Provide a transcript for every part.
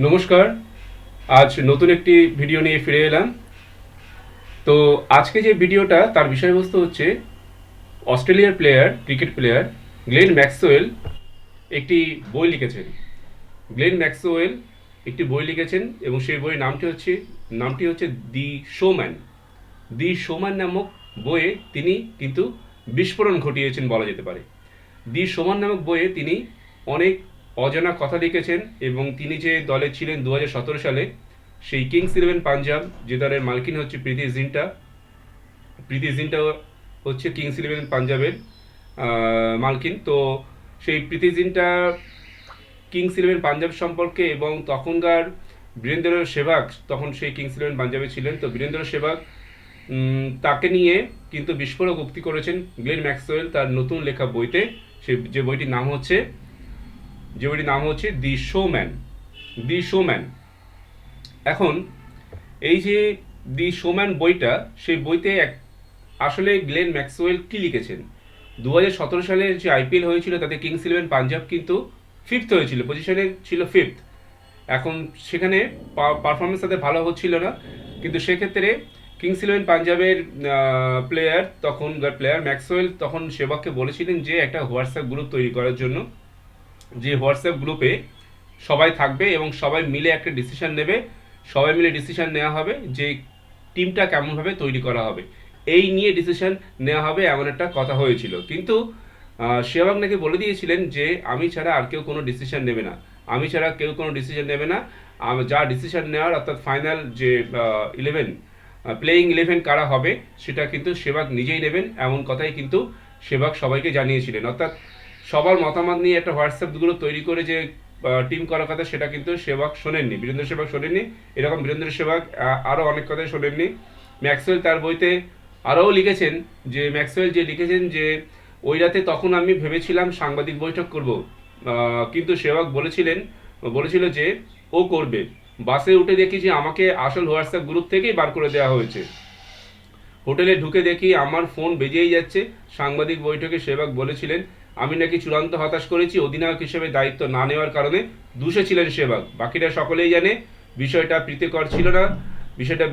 নমস্কার। আজ নতুন একটি ভিডিও নিয়ে ফিরে এলাম। তো আজকে যে ভিডিওটা তার বিষয়বস্তু হচ্ছে অস্ট্রেলিয়ার ক্রিকেট প্লেয়ার গ্লেন ম্যাক্সওয়েল একটি বই লিখেছেন। গ্লেন ম্যাক্সওয়েল একটি বই লিখেছেন এবং সেই বইয়ের নামটি হচ্ছে দি শোম্যান। দি শোম্যান নামক বইয়ে তিনি কিন্তু বিস্ফোরণ ঘটিয়েছেন বলা যেতে পারে। দি শোম্যান নামক বইয়ে তিনি অনেক অজানা কথা লিখেছেন এবং তিনি যে দলে ছিলেন 2017 সালে, সেই কিংস ইলেভেন পাঞ্জাব, যে দলের মালকিন হচ্ছে প্রীতি জিন্টা হচ্ছে কিংস ইলেভেন পাঞ্জাবের মালকিন। তো সেই প্রীতি জিন্টা কিংস ইলেভেন পাঞ্জাব সম্পর্কে এবং তখনকার বীরেন্দ্র সেহবাগ তখন সেই কিংস ইলেভেন পাঞ্জাবে ছিলেন। তো বীরেন্দ্র সেহবাগ তাকে নিয়ে কিন্তু বিস্ফোরক উক্তি করেছেন গ্লেন ম্যাক্সওয়েল তার নতুন লেখা বইতে। যে বইটির নাম হচ্ছে দি শোম্যান। এখন এই যে দি শোম্যান বইটা, সেই বইতে আসলে গ্লেন ম্যাক্সওয়েল কি লিখেছেন। 2017 সালে যে আইপিএল হয়েছিল তাতে কিংস ইলেভেন পাঞ্জাব কিন্তু ফিফথ হয়েছিল, পজিশনে ছিল ফিফথ। এখন সেখানে পারফরমেন্স তাদের ভালো হচ্ছিল না, কিন্তু সেক্ষেত্রে কিংস ইলেভেন পাঞ্জাবের প্লেয়ার ম্যাক্সওয়েল তখন সেবাগকে বলেছিলেন যে একটা হোয়াটসঅ্যাপ গ্রুপ তৈরি করার জন্য, যে হোয়াটসঅ্যাপ গ্রুপে সবাই থাকবে এবং সবাই মিলে একটা ডিসিশন নেওয়া হবে যে টিমটা কেমনভাবে তৈরি করা হবে, এই নিয়ে ডিসিশন নেওয়া হবে, এমন একটা কথা হয়েছিল। কিন্তু সেহবাগ নাকি বলে দিয়েছিলেন যে আমি ছাড়া আর কেউ কোনো ডিসিশন নেবে না, যা ডিসিশন নেওয়ার অর্থাৎ ফাইনাল যে প্লেয়িং ইলেভেন কারা হবে সেটা কিন্তু সেহবাগ নিজেই নেবেন, এমন কথাই কিন্তু সেহবাগ সবাইকে জানিয়েছিলেন। অর্থাৎ সবার মতামত নিয়ে একটা হোয়াটসঅ্যাপ গ্রুপ তৈরি করে যে টিম করার কথা, সেটা কিন্তু বীরেন্দ্র সেহবাগ শোনেননি। এরকম বীরেন্দ্র সেহবাগ আরও অনেক কথাই শোনেননি। ম্যাক্সওয়েল তার বইতে আরও লিখেছেন যে ওই রাতে তখন আমি ভেবেছিলাম সাংবাদিক বৈঠক করব, কিন্তু সেহবাগ বলেছিল যে ও করবে। বাসে উঠে দেখি যে আমাকে আসল হোয়াটসঅ্যাপ গ্রুপ থেকেই বার করে দেওয়া হয়েছে। হোটেলে ঢুকে দেখি আমার ফোন বেজেই যাচ্ছে। সাংবাদিক বৈঠকে সেহবাগ বলেছিলেন আমি নাকি চূড়ান্ত হতাশ করেছি, অধিনায়ক হিসেবে দায়িত্ব না নেওয়ার কারণে দোষে ছিলেন সেহবাগ। বাকিরা সকলেই জানে বিষয়টা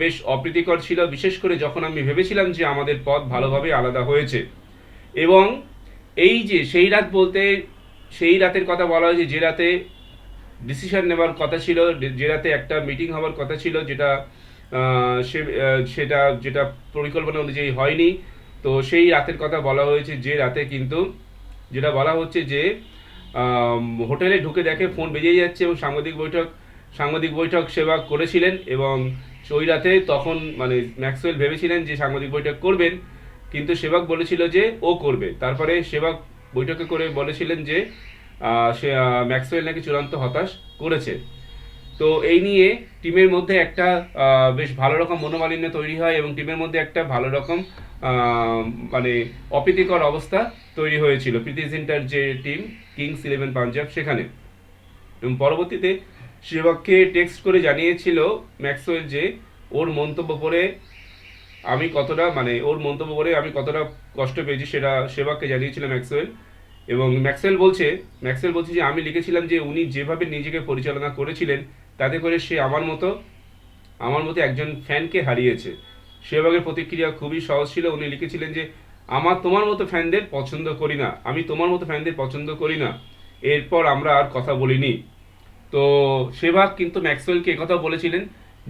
বেশ অপ্রীতিকর ছিল, বিশেষ করে যখন আমি ভেবেছিলাম যে আমাদের পথ ভালোভাবে আলাদা হয়েছে। এবং এই যে সেই রাতের কথা বলা হয়েছে, যে রাতে ডিসিশন নেওয়ার কথা ছিল, যে রাতে একটা মিটিং হওয়ার কথা ছিল, যেটা পরিকল্পনা অনুযায়ী হয়নি। তো সেই রাতের কথা বলা হয়েছে, যে রাতে কিন্তু যেটা বলা হচ্ছে যে হোটেলে ঢুকে দেখে ফোন বেজেই যাচ্ছে এবং সাংবাদিক বৈঠক সেহবাগ করেছিলেন। এবং ওই রাতে তখন মানে ম্যাক্সওয়েল ভেবেছিলেন যে সাংবাদিক বৈঠক করবেন, কিন্তু সেহবাগ বলেছিল যে ও করবে। তারপরে সেহবাগ বৈঠকে করে বলেছিলেন যে ম্যাক্সওয়েল নাকি চূড়ান্ত হতাশ করেছে। তো এই নিয়ে টিমের মধ্যে একটা বেশ ভালো রকম মনোমালিন্য তৈরি হয় এবং টিমের মধ্যে একটা ভালো রকম মানে অপ্রীতিকর অবস্থা তৈরি হয়েছিল প্রীতি জিন্টার যে টিম কিংস ইলেভেন পাঞ্জাব সেখানে। এবং পরবর্তীতে সেহবাগকে টেক্সট করে জানিয়েছিল ম্যাক্সওয়েল যে ওর মন্তব্য পড়ে আমি কতটা কষ্ট পেয়েছি, সেটা সেহবাগকে জানিয়েছিল ম্যাক্সওয়েল। এবং ম্যাক্সওয়েল বলছে যে আমি লিখেছিলাম যে উনি যেভাবে নিজেকে পরিচালনা করেছিলেন তাতে করে সে আমার মতো একজন ফ্যানকে হারিয়েছে। সেহবাগের প্রতিক্রিয়া খুবই সহজ ছিল। উনি লিখেছিলেন যে আমি তোমার মতো ফ্যানদের পছন্দ করি না। এরপর আমরা আর কথা বলিনি। তো সেহবাগ কিন্তু ম্যাক্সওয়েলকে একথা বলেছিলেন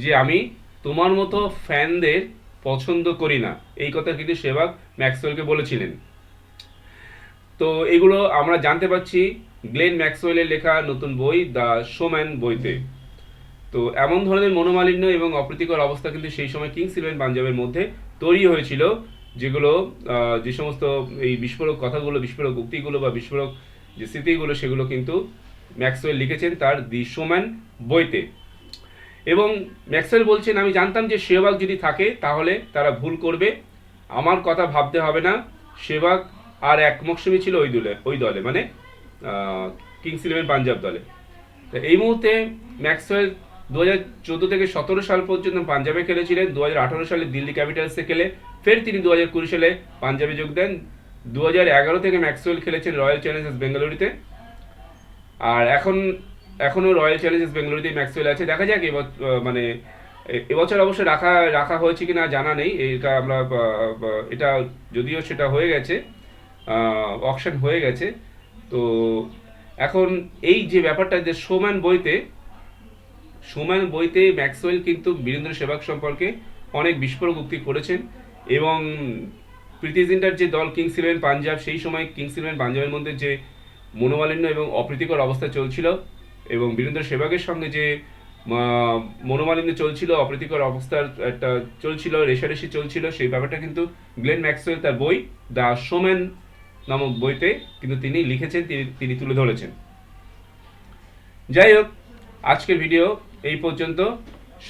যে আমি তোমার মতো ফ্যানদের পছন্দ করি না, এই কথা কিন্তু সেহবাগ ম্যাক্সওয়েলকে বলেছিলেন। তো এগুলো আমরা জানতে পারছি গ্লেন ম্যাক্সওয়েলের লেখা নতুন বই দ্য শোম্যান বইতে। তো এমন ধরনের মনোমালিন্য এবং অপ্রীতিকর অবস্থা কিন্তু সেই সময় কিংস ইলেভেন পাঞ্জাবের মধ্যে তৈরি হয়েছিল, যেগুলো যে সমস্ত এই বিস্ফোরক উক্তিগুলো বা বিস্ফোরক যে স্মৃতিগুলো, সেগুলো কিন্তু ম্যাক্সওয়েল লিখেছেন তার দি শোম্যান বইতে। এবং ম্যাক্সওয়েল বলছেন আমি জানতাম যে সেহবাগ যদি থাকে তাহলে তারা ভুল করবে, আমার কথা ভাবতে হবে না। সেহবাগ আর এক মৌসুমি ছিল ওই দলে মানে কিংস ইলেভেন পাঞ্জাব দলে। তো এই মুহূর্তে ম্যাক্সওয়েল 2014 থেকে 17 সাল পর্যন্ত পাঞ্জাবে খেলেছিলেন। 2018 সালে দিল্লি ক্যাপিটালসে খেলে ফের তিনি 2020 সালে পাঞ্জাবে যোগ দেন। 2011 থেকে ম্যাক্সওয়েল খেলেছেন রয়্যাল চ্যালেঞ্জার্স বেঙ্গালুরুতে। আর এখন এখনো রয়্যাল চ্যালেঞ্জার্স বেঙ্গালুরুতেই ম্যাক্সওয়েল আছে। দেখা যাক মানে এবছর অবশ্য রাখা রাখা হয়েছে কিনা জানা নেই। এটা আমরা এটা যদিও সেটা হয়ে গেছে, অকশন হয়ে গেছে। তো এখন এই যে ব্যাপারটা যে সোম্যান বইতে ম্যাক্সওয়েল কিন্তু বীরেন্দ্র সেবক সম্পর্কে অনেক বিস্ফোরক উক্তি করেছেন। এবং প্রীতি জিন্টার যে দল কিংস ইলেভেন পাঞ্জাব, সেই সময় কিংস ইলেভেন পাঞ্জাবের মধ্যে যে মনোমালিন্য এবং অপ্রীতিকর অবস্থা চলছিল, এবং বীরেন্দ্র সেবকের সঙ্গে যে মনোমালিন্য চলছিল, অপ্রীতিকর অবস্থার একটা চলছিল, রেষারেষি চলছিল, সেই ব্যাপারটা কিন্তু গ্লেন ম্যাক্সওয়েল তার বই দ্য শোম্যান নামক বইতে কিন্তু তিনি লিখেছেন, তিনি তুলে ধরেছেন। যাই হোক, আজকের ভিডিও এই পর্যন্ত।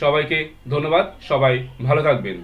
সবাইকে ধন্যবাদ, সবাই ভালো থাকবেন।